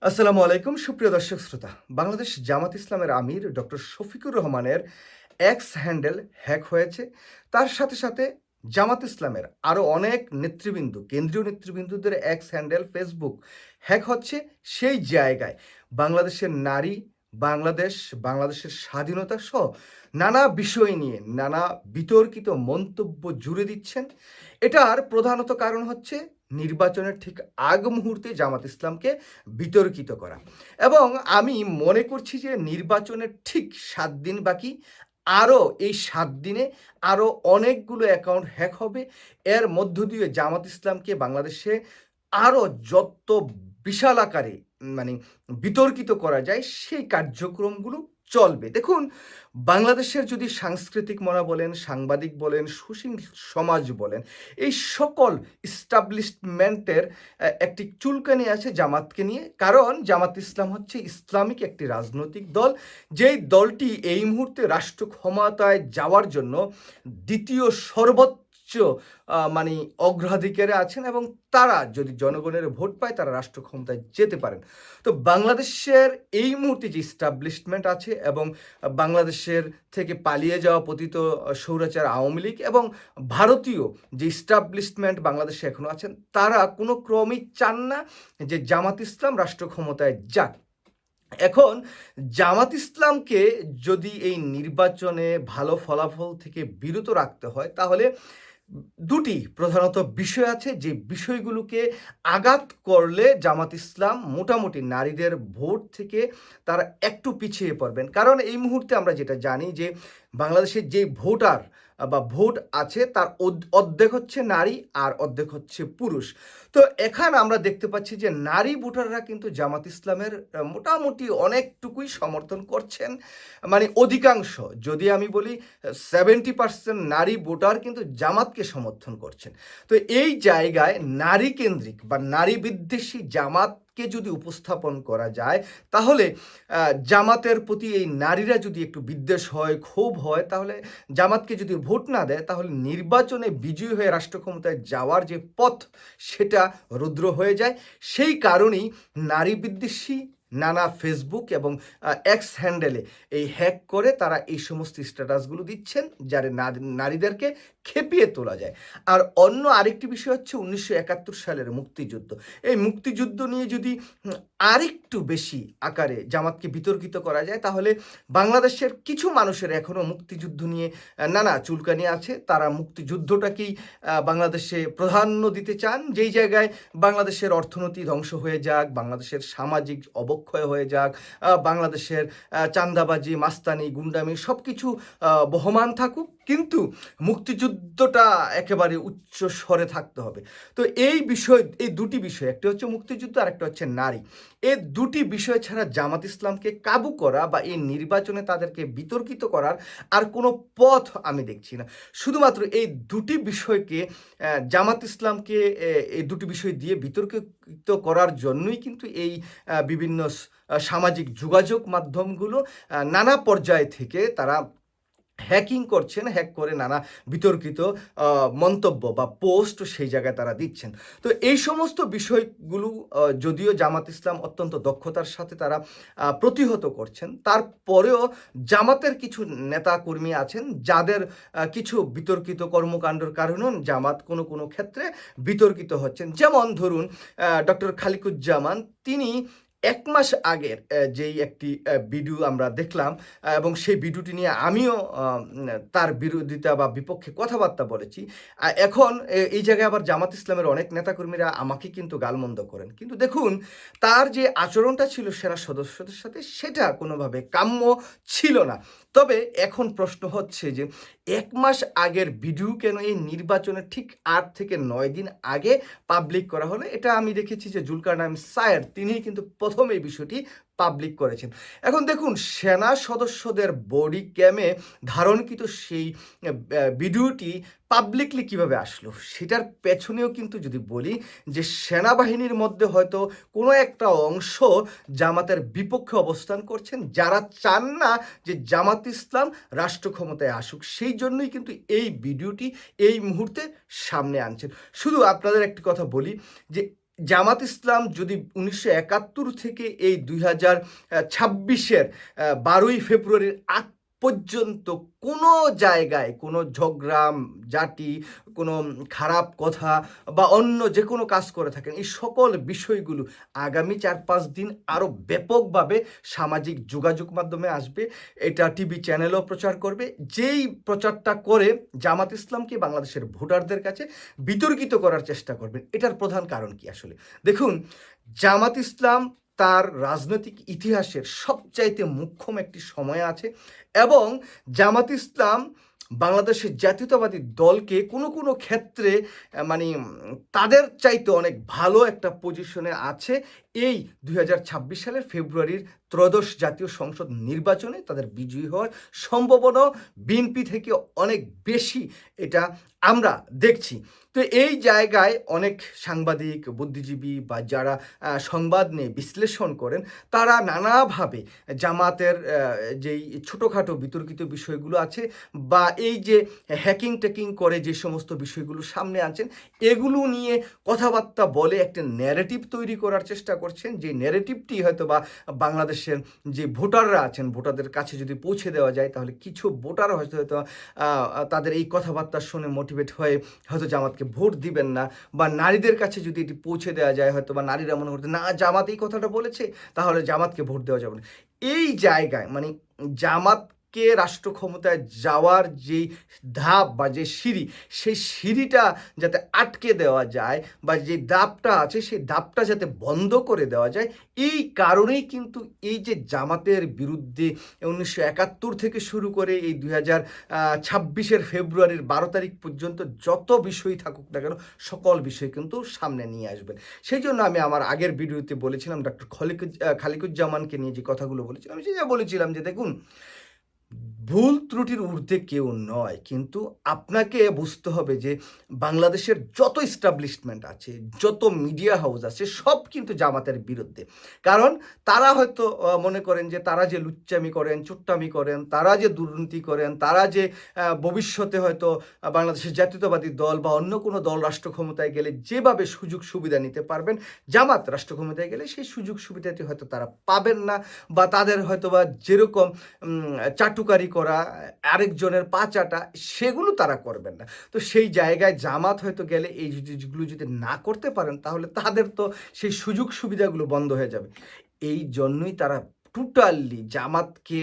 আসসালামু আলাইকুম সুপ্রিয় দর্শক শ্রোতা। বাংলাদেশ জামাত ইসলামের আমির ডক্টর শফিকুর রহমানের এক্স হ্যান্ডেল হ্যাক হয়েছে। তার সাথে, সাথে জামাত ইসলামের আরও অনেক নেতৃবৃন্দ, কেন্দ্রীয় নেতৃবৃন্দদের এক্স হ্যান্ডেল ফেসবুক হ্যাক হচ্ছে। সেই জায়গায় বাংলাদেশের নারী, বাংলাদেশের স্বাধীনতা সহ নানা বিষয় নিয়ে নানা বিতর্কিত মন্তব্য জুড়ে দিচ্ছেন। এটার প্রধানত কারণ হচ্ছে নির্বাচনের ঠিক আগ মুহূর্তে জামাত ইসলামকে বিতর্কিত করা। এবং আমি মনে করছি যে নির্বাচনের ঠিক ৭ দিন বাকি। আরও এই ৭ দিনে আরও অনেকগুলো অ্যাকাউন্ট হ্যাক হবে। এর মধ্য দিয়ে জামাত ইসলামকে বাংলাদেশে আরও যত বিশাল আকারে মানে বিতর্কিত করা যায় সেই কার্যক্রমগুলো চলবে। দেখুন, বাংলাদেশের যদি সাংস্কৃতিক মনা বলেন, সাংবাদিক বলেন, সুশীল সমাজ বলেন, এই সকল এস্টাবলিশমেন্টের একটি চুলকানি আছে জামাতকে নিয়ে। কারণ জামাত ইসলাম হচ্ছে ইসলামিক একটি রাজনৈতিক দল, যেই দলটি এই মুহূর্তে রাষ্ট্র ক্ষমতায় যাওয়ার জন্য দ্বিতীয় সর্বোচ্চ মানে অগ্রাধিকারে আছেন, এবং তারা যদি জনগণের ভোট পায় তারা রাষ্ট্র ক্ষমতায় যেতে পারেন। তো বাংলাদেশের এই মুহূর্তে যে এস্টাবলিশমেন্ট আছে, এবং বাংলাদেশের থেকে পালিয়ে যাওয়া পতিত স্বৈরাচার আওয়ামী লীগ এবং ভারতীয় যে এস্টাবলিশমেন্ট বাংলাদেশে এখনো আছেন, তারা কোনো ক্রমেই চান না যে জামাত ইসলাম রাষ্ট্র ক্ষমতায় যাক। এখন জামাত ইসলামকে যদি এই নির্বাচনে ভালো ফলাফল থেকে বিরত রাখতে হয়, তাহলে দুটি প্রধানত বিষয় আছে, যে বিষয়গুলোকে আঘাত করলে জামাত ইসলাম মোটামুটি নারীদের ভোট থেকে তারা একটু পিছিয়ে পড়বেন। কারণ এই মুহূর্তে আমরা যেটা জানি যে বাংলাদেশের যে ভোটার বা ভোট আছে তার অর্ধেক হচ্ছে নারী আর অর্ধেক হচ্ছে পুরুষ। তো এখানে আমরা দেখতে পাচ্ছি যে নারী ভোটাররা কিন্তু জামাত ইসলামের মোটামুটি অনেকটুকুই সমর্থন করছেন, মানে অধিকাংশ, যদি আমি বলি 70% নারী ভোটার কিন্তু জামাতকে সমর্থন করছেন। তো এই জায়গায় নারী কেন্দ্রিক বা নারী বিদ্বেষী জামাতকে যদি উপস্থাপন করা যায়, তাহলে জামাতের প্রতি এই নারীরা যদি একটু বিদ্বেষ হয়, ক্ষোভ হয়, তাহলে জামাতকে যদি ভোট না দেয়, তাহলে নির্বাচনে বিজয়ী হয়ে রাষ্ট্র ক্ষমতায় যাওয়ার যে পথ সেটা রুদ্র হয়ে যায়। সেই কারণেই নারী বিদ্বেষী নানা ফেসবুক এবং এক্স হ্যান্ডেলে এই হ্যাক করে তারা এই সমস্ত স্ট্যাটাসগুলো দিচ্ছেন, যারা নারীদেরকে খেপিয়ে তোলা যায়। আর অন্য আরেকটি বিষয় হচ্ছে 1971 সালের মুক্তিযুদ্ধ। এই মুক্তিযুদ্ধ নিয়ে যদি আরেকটু বেশি আকারে জামাতকে বিতর্কিত করা যায়, তাহলে বাংলাদেশের কিছু মানুষের এখনও মুক্তিযুদ্ধ নিয়ে নানা চুলকানি আছে। তারা মুক্তিযুদ্ধটাকেই বাংলাদেশে প্রাধান্য দিতে চান, যেই জায়গায় বাংলাদেশের অর্থনীতি ধ্বংস হয়ে যাক, বাংলাদেশের সামাজিক অবক্ষয় হয়ে যাক, বাংলাদেশের চাঁদাবাজি, মাস্তানি, গুন্ডামি সব কিছু বহমান থাকুক, কিন্তু মুক্তিযুদ্ধটা একেবারে উচ্চ স্বরে থাকতে হবে। তো এই দুটি বিষয়, একটা হচ্ছে মুক্তিযুদ্ধ আর একটা হচ্ছে নারী, এই দুটি বিষয় ছাড়া জামাত ইসলামকে কাবু করা বা এই নির্বাচনে তাদেরকে বিতর্কিত করার আর কোনো পথ আমি দেখছি না। শুধুমাত্র এই দুটি বিষয়কে জামাত ইসলামকে এই দুটি বিষয় দিয়ে বিতর্কিত করার জন্যই কিন্তু এই বিভিন্ন সামাজিক যোগাযোগ মাধ্যমগুলো নানা পর্যায় থেকে তারা হ্যাকিং করছেন, হ্যাক করে নানা বিতর্কিত মন্তব্য বা পোস্ট সেই জায়গায় তারা দিচ্ছেন। তো এই সমস্ত বিষয়গুলো যদিও জামাত ইসলাম অত্যন্ত দক্ষতার সাথে তারা প্রতিহত করছেন, তারপরেও জামাতের কিছু নেতাকর্মী আছেন যাদের কিছু বিতর্কিত কর্মকাণ্ডের কারণেও জামাত কোনো কোনো ক্ষেত্রে বিতর্কিত হচ্ছেন। যেমন ধরুন ডক্টর খালিকুজ্জামান, তিনি ১ মাস আগের যেই একটি ভিডিও আমরা দেখলাম, এবং সেই ভিডিওটি নিয়ে আমিও তার বিরোধিতা বা বিপক্ষে কথাবার্তা বলেছি। এখন এই জায়গায় আবার জামাত ইসলামের অনেক নেতাকর্মীরা আমাকে কিন্তু গালমন্দ করেন। কিন্তু দেখুন, তার যে আচরণটা ছিল সেনা সদস্যদের সাথে, সেটা কোনোভাবে কাম্য ছিল না। তবে এখন প্রশ্ন হচ্ছে যে ১ মাস আগের ভিডিও কেন এই নির্বাচনের ঠিক ৮ থেকে ৯ দিন আগে পাবলিক করা হলো? এটা আমি দেখেছি যে জুলকারনাইন সায়ের, তিনিই কিন্তু প্রথম এই বিষয়টি পাবলিক করেছেন। এখন দেখুন, সেনা সদস্যদের বডি ক্যামে ধারণকৃত সেই ভিডিওটি পাবলিকলি কিভাবে আসলো, সেটার পেছনেও কিন্তু যদি বলি যে সেনাবাহিনীর মধ্যে হয়তো কোনো একটা অংশ জামাতের বিপক্ষে অবস্থান করছেন, যারা চান না যে জামাত ইসলাম রাষ্ট্র ক্ষমতায় আসুক, সেই জন্যই কিন্তু এই ভিডিওটি এই মুহূর্তে সামনে আনছেন। শুধু আপনাদের একটি কথা বলি যে জামাত ইসলাম যদি 1971 থেকে এই 2026-এর 12ই ফেব্রুয়ারির আগ পর্যন্ত কোনো জায়গায় কোনো ঝগড়া জাতি, কোনো খারাপ কথা বা অন্য যে কোনো কাজ করে থাকেন, এই সকল বিষয়গুলো আগামী 4-5 দিন আরও ব্যাপকভাবে সামাজিক যোগাযোগ মাধ্যমে আসবে। এটা টিভি চ্যানেলও প্রচার করবে। যেই প্রচারটা করে জামাত ইসলামকে বাংলাদেশের ভোটারদের কাছে বিতর্কিত করার চেষ্টা করবেন। এটার প্রধান কারণ কি আসলে? দেখুন, জামাত ইসলাম তার রাজনৈতিক ইতিহাসের সবচাইতে মুখ্যম একটি সময় আছে এবং জামাত ইসলাম বাংলাদেশের জাতীয়তাবাদী দলকে কোনো ক্ষেত্রে মানে তাদের চাইতে অনেক ভালো একটা পজিশনে আছে এই 2026 সালের ফেব্রুয়ারির ত্রয়োদশ জাতীয় সংসদ নির্বাচনে তাদের বিজয়ী হওয়ার সম্ভাবনা বিএনপি থেকে অনেক বেশি, এটা আমরা দেখছি। তো এই জায়গায় অনেক সাংবাদিক, বুদ্ধিজীবী বা যারা সংবাদ নিয়ে বিশ্লেষণ করেন, তারা নানাভাবে জামাতের যেই ছোটোখাটো বিতর্কিত বিষয়গুলো আছে বা এই যে হ্যাকিং করে যে সমস্ত বিষয়গুলো সামনে আনছেন, এগুলো নিয়ে কথাবার্তা বলে একটা ন্যারেটিভ তৈরি করার চেষ্টা করছেন। যে ন্যারেটিভটি হয়তো বা বাংলাদেশের যে ভোটাররা আছেন, ভোটারদের কাছে যদি পৌঁছে দেওয়া যায়, তাহলে কিছু ভোটার হয়তো তাদের এই কথাবার্তা শুনে মোটিভেট হয়ে হয়তো জামাতকে ভোট দিবেন না। বা নারীদের কাছে যদি এটি পৌঁছে দেওয়া যায়, হয়তো বা নারীরা মনে করতে না জামাত এই কথাটা বলেছে, তাহলে জামাতকে ভোট দেওয়া যাবে না। এই জায়গায় মানে জামাতকে রাষ্ট্র ক্ষমতায় যাওয়ার যেই ধাপ বা যে সিঁড়ি, সেই সিঁড়িটা যাতে আটকে দেওয়া যায় বা যে ধাপটা আছে সেই ধাপটা যাতে বন্ধ করে দেওয়া যায়, এই কারণেই কিন্তু এই যে জামাতের বিরুদ্ধে 1971 থেকে শুরু করে এই 2026-এর ফেব্রুয়ারির 12 তারিখ পর্যন্ত যত বিষয় থাকুক না কেন, সকল বিষয় কিন্তু সামনে নিয়ে আসবেন। সেই জন্য আমি আমার আগের ভিডিওতে বলেছিলাম, ডক্টর খালিকুজ্জামানকে নিয়ে যে কথাগুলো বলেছিলাম, আমি সেটা বলেছিলাম যে দেখুন, ভুল ত্রুটির ঊর্ধ্বে কেউ নয়, কিন্তু আপনাকে বুঝতে হবে যে বাংলাদেশের যত এস্টাবলিশমেন্ট আছে, যত মিডিয়া হাউস আছে, সব কিন্তু জামাতের বিরুদ্ধে। কারণ তারা হয়তো মনে করেন যে তারা যে লুচ্চামি করেন, চুট্টামি করেন, তারা যে দুর্নীতি করেন, তারা যে ভবিষ্যতে হয়তো বাংলাদেশের জাতীয়তাবাদী দল বা অন্য কোনো দল রাষ্ট্র ক্ষমতায় গেলে যেভাবে সুযোগ সুবিধা নিতে পারবেন, জামাত রাষ্ট্র ক্ষমতায় গেলে সেই সুযোগ সুবিধাটি হয়তো তারা পাবেন না, বা তাদের হয়তো বা যেরকম চাটুকারি করা, আরেকজনের পা চাটা, সেগুলো তারা করবেন না। তো সেই জায়গায় জামাত হয়তো গেলে এই জিনিসগুলো যদি না করতে পারেন, তাহলে তাদের তো সেই সুযোগ সুবিধাগুলো বন্ধ হয়ে যাবে। এই জন্যই তারা টোটালি জামাতকে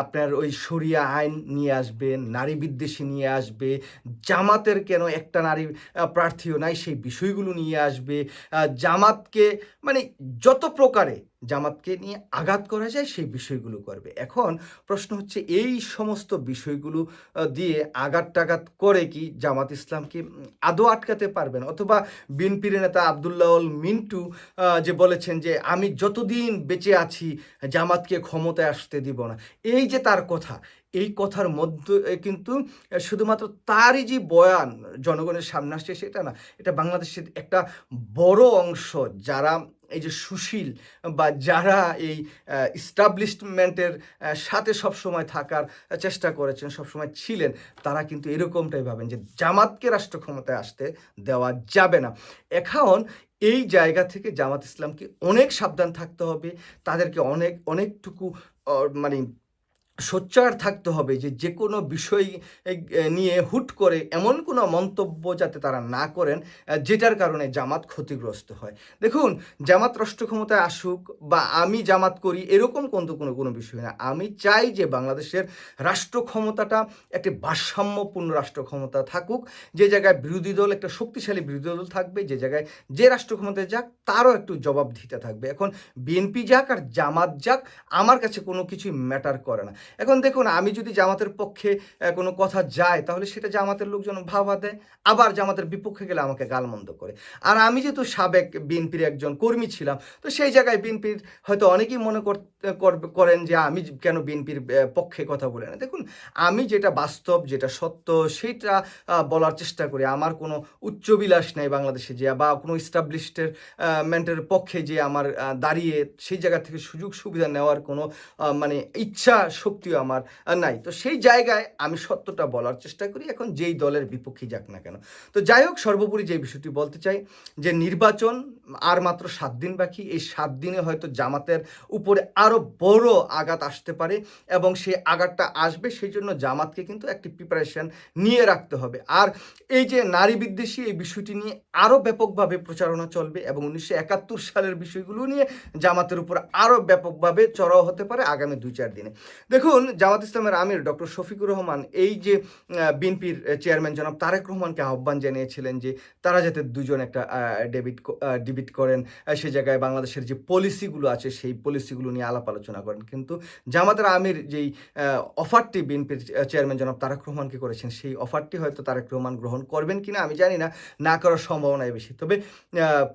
আপনার ওই শরিয়া আইন নিয়ে আসবে, নারী বিদ্বেষী নিয়ে আসবে, জামাতের কেন একটা নারী প্রার্থীও নাই সেই বিষয়গুলো নিয়ে আসবে, জামাতকে মানে যত প্রকারে জামাতকে নিয়ে আঘাত করা যায় সেই বিষয়গুলো করবে। এখন প্রশ্ন হচ্ছে, এই সমস্ত বিষয়গুলো দিয়ে আঘাত টাঘাত করে কি জামাত ইসলামকে আদৌ আটকাতে পারবেন? অথবা বিএনপির নেতা আব্দুল্লাউল মিন্টু যে বলেছেন যে আমি যতদিন বেঁচে আছি জামাতকে ক্ষমতায় আসতে দিব না, এই যে তার কথা, এই কথার মধ্যে কিন্তু শুধুমাত্র তারই যে বয়ান জনগণের সামনে আসছে সেটা না, এটা বাংলাদেশের একটা বড় অংশ যারা এই যে সুশীল বা যারা এই ইস্টাবলিশমেন্টের সাথে সবসময় থাকার চেষ্টা করেছেন, সবসময় ছিলেন, তারা কিন্তু এরকমটাই ভাবেন যে জামাতকে রাষ্ট্র ক্ষমতায় আসতে দেওয়া যাবে না। এখন এই জায়গা থেকে জামাত ইসলামকে অনেক সাবধান থাকতে হবে, তাদেরকে অনেকটুকু মানে সোচ্চার থাকতে হবে যে যে কোনো বিষয় নিয়ে হুট করে এমন কোনো মন্তব্য যাতে তারা না করেন যেটার কারণে জামাত ক্ষতিগ্রস্ত হয়। দেখুন, জামাত রাষ্ট্র ক্ষমতায় আসুক বা আমি জামাত করি এরকম কোনো বিষয় না। আমি চাই যে বাংলাদেশের রাষ্ট্র ক্ষমতাটা একটি ভারসাম্যপূর্ণ রাষ্ট্র ক্ষমতা থাকুক, যে জায়গায় বিরোধী দল একটা শক্তিশালী বিরোধী দল থাকবে, যে জায়গায় যে রাষ্ট্র ক্ষমতায় যাক তারও একটু জবাব দিতে থাকবে। এখন বিএনপি যাক আর জামাত যাক, আমার কাছে কোনো কিছুই ম্যাটার করে না। এখন দেখুন, আমি যদি জামাতের পক্ষে কোনো কথা যায়, তাহলে সেটা জামাতের লোকজন ভাবা দেয়, আবার জামাতের বিপক্ষে গেলে আমাকে গালমন্দ করে। আর আমি যেহেতু সাবেক বিএনপির একজন কর্মী ছিলাম, তো সেই জায়গায় বিএনপির হয়তো অনেকেই মনে করেন যে আমি কেন বিএনপির পক্ষে কথা বলে না। দেখুন, আমি যেটা বাস্তব, যেটা সত্য, সেইটা বলার চেষ্টা করি। আমার কোনো উচ্চবিলাস নেই বাংলাদেশে যে, বা কোনো শক্তিও আমার নাই। তো সেই জায়গায় আমি সত্যটা বলার চেষ্টা করি, এখন যেই দলের বিপক্ষেই যাক না কেন। তো যাই হোক, সর্বোপরি যে বিষয়টি বলতে চাই যে নির্বাচন আর মাত্র ৭ দিন বাকি। এই ৭ দিনে হয়তো জামাতের উপরে আরো বড় আঘাত আসতে পারে এবং সেই আঘাতটা আসবে, সেইজন্য জামাতকে কিন্তু একটি প্রিপারেশন নিয়ে রাখতে হবে। আর এই যে নারী বিদ্বেষী এই বিষয়টি নিয়ে আরো ব্যাপকভাবে প্রচারণা চলবে এবং ১৯৭১ সালের বিষয়গুলো নিয়ে জামাতের উপর আরো ব্যাপকভাবে চড়াও হতে পারে আগামী ২-৪ দিনে। দেখুন, জামাত ইসলামের আমির ডক্টর শফিকুর রহমান এই যে বিএনপির চেয়ারম্যান জনাব তারেক রহমানকে আহ্বান জানিয়েছিলেন যে তারা যাতে দুজন একটা ডিবেট করেন, সে জায়গায় বাংলাদেশের যে পলিসিগুলো আছে সেই পলিসিগুলো নিয়ে আলাপ আলোচনা করেন। কিন্তু জামাতের আমির যেই অফারটি বিএনপির চেয়ারম্যান জনাব তারেক রহমানকে করেছেন, সেই অফারটি হয়তো তারেক রহমান গ্রহণ করবেন কিনা আমি জানি না, না করার সম্ভাবনাই বেশি। তবে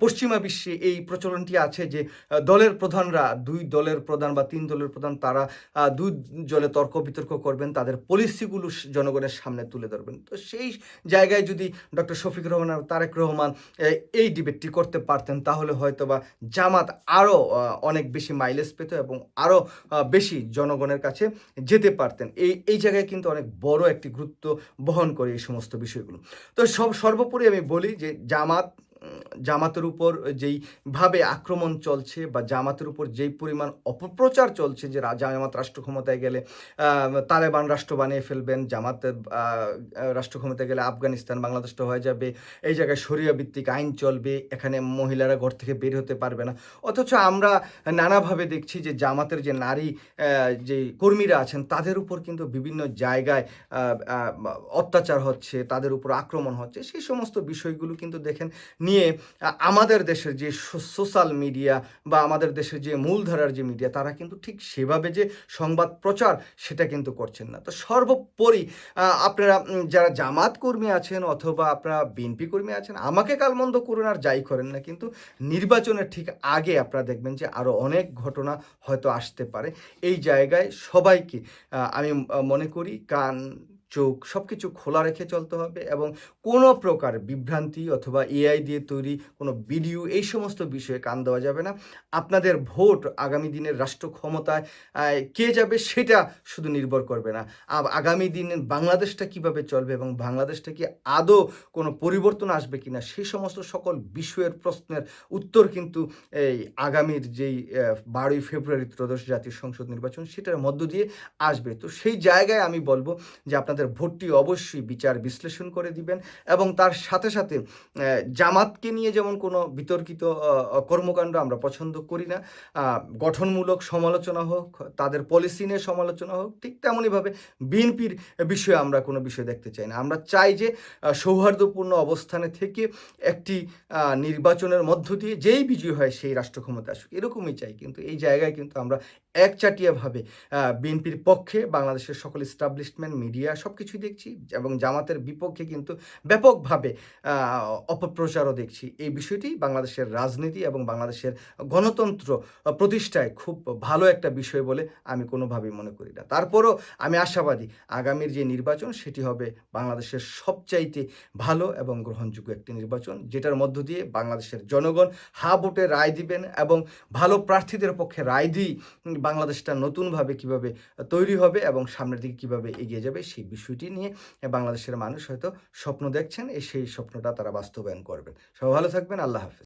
পশ্চিমা বিশ্বে এই প্রচলনটি আছে যে দলের প্রধানরা, ২ দলের প্রধান বা ৩ দলের প্রধান, তারা ২ দলে তর্ক বিতর্ক করবেন, তাদের পলিসিগুলো জনগণের সামনে তুলে ধরবেন। তো সেই জায়গায় যদি ডক্টর শফিকুর রহমান আর তারেক রহমান এই ডিবেটটি করতে পারতেন, তাহলে হয়তোবা জামাত আরও অনেক বেশি মাইলেজ পেত এবং আরও বেশি জনগণের কাছে যেতে পারতেন। এই জায়গায় কিন্তু অনেক বড় একটি গুরুত্ব বহন করে এই সমস্ত বিষয়গুলো। তো সর্বোপরি আমি বলি যে জামাতের উপর যেইভাবে আক্রমণ চলছে বা জামাতের উপর যেই পরিমাণ অপপ্রচার চলছে যে জামাত রাষ্ট্র ক্ষমতায় গেলে তালেবান রাষ্ট্র বানিয়ে ফেলবেন, জামাতের রাষ্ট্র ক্ষমতায় গেলে আফগানিস্তান বাংলাদেশটা হয়ে যাবে, এই জায়গায় শরিয়া ভিত্তিক আইন চলবে, এখানে মহিলারা ঘর থেকে বের হতে পারবে না। অথচ আমরা নানাভাবে দেখছি যে জামাতের যে নারী যে কর্মীরা আছেন তাদের উপর কিন্তু বিভিন্ন জায়গায় অত্যাচার হচ্ছে, তাদের উপর আক্রমণ হচ্ছে। সেই সমস্ত বিষয়গুলো কিন্তু দেখেন নিয়ে আমাদের দেশের যে সোশ্যাল মিডিয়া বা আমাদের দেশের যে মূলধারার যে মিডিয়া, তারা কিন্তু ঠিক সেভাবে যে সংবাদ প্রচার সেটা কিন্তু করছেন না। তো সর্বোপরি আপনারা যারা জামাত কর্মী আছেন অথবা আপনারা বিএনপি কর্মী আছেন, আমাকে কালমন্দ করুন আর যাই করেন না, কিন্তু নির্বাচনের ঠিক আগে আপনারা দেখবেন যে আরও অনেক ঘটনা হয়তো আসতে পারে। এই জায়গায় সবাইকে আমি মনে করি কান চোখ সব কিছু খোলা রেখে চলতে হবে এবং কোনো প্রকার বিভ্রান্তি অথবা এআই দিয়ে তৈরি কোনো ভিডিও, এই সমস্ত বিষয়ে কান দেওয়া যাবে না। আপনাদের ভোট আগামী দিনের রাষ্ট্র ক্ষমতায় কে যাবে সেটা শুধু নির্ভর করবে না, আগামী দিনে বাংলাদেশটা কিভাবে চলবে এবং বাংলাদেশটা কি আদৌ কোনো পরিবর্তন আসবে কিনা, সেই সমস্ত সকল বিষয়ের প্রশ্নের উত্তর কিন্তু এই আগামীর যেই ১২ই ফেব্রুয়ারি ত্রয়োদশ জাতীয় সংসদ নির্বাচন, সেটার মধ্য দিয়ে আসবে। তো সেই জায়গায় আমি বলবো যে আপনাদের ভোটটি অবশ্যই বিচার বিশ্লেষণ করে দিবেন এবং তার সাথে সাথে জামাতকে নিয়ে যেমন কোনো বিতর্কিত কর্মকাণ্ড আমরা পছন্দ করি না, গঠনমূলক সমালোচনা হোক, তাদের পলিসি নিয়ে সমালোচনা হোক, ঠিক তেমনইভাবে বিএনপির বিষয়ে আমরা কোনো বিষয় দেখতে চাই না। আমরা চাই যে সৌহার্দ্যপূর্ণ অবস্থানে থেকে একটি নির্বাচনের মধ্য দিয়ে যেই বিজয়ী হয় সেই রাষ্ট্র ক্ষমতা আসুক, এরকমই চাই। কিন্তু এই জায়গায় কিন্তু আমরা একচাটিয়াভাবে বিএনপির পক্ষে বাংলাদেশের সকল এস্টাবলিশমেন্ট মিডিয়া সব কিছুই দেখছি এবং জামাতের বিপক্ষে কিন্তু ব্যাপকভাবে অপপ্রচারও দেখছি। এই বিষয়টি বাংলাদেশের রাজনীতি এবং বাংলাদেশের গণতন্ত্র প্রতিষ্ঠায় খুব ভালো একটা বিষয় বলে আমি কোনোভাবেই মনে করি না। তারপরও আমি আশাবাদী আগামীর যে নির্বাচন সেটি হবে বাংলাদেশের সবচাইতে ভালো এবং গ্রহণযোগ্য একটি নির্বাচন, যেটার মধ্য দিয়ে বাংলাদেশের জনগণ হা ভোটে রায় দিবেন এবং ভালো প্রার্থীদের পক্ষে রায় দিয়ে বাংলাদেশটা নতুনভাবে কিভাবে তৈরি হবে এবং সামনের দিকে কিভাবে এগিয়ে যাবে সেই বিষয়টি নিয়ে বাংলাদেশের মানুষ হয়তো স্বপ্ন দেখছেন, সেই স্বপ্নটা তারা বাস্তবায়ন করবেন। সবাই ভালো থাকবেন। আল্লাহ হাফেজ।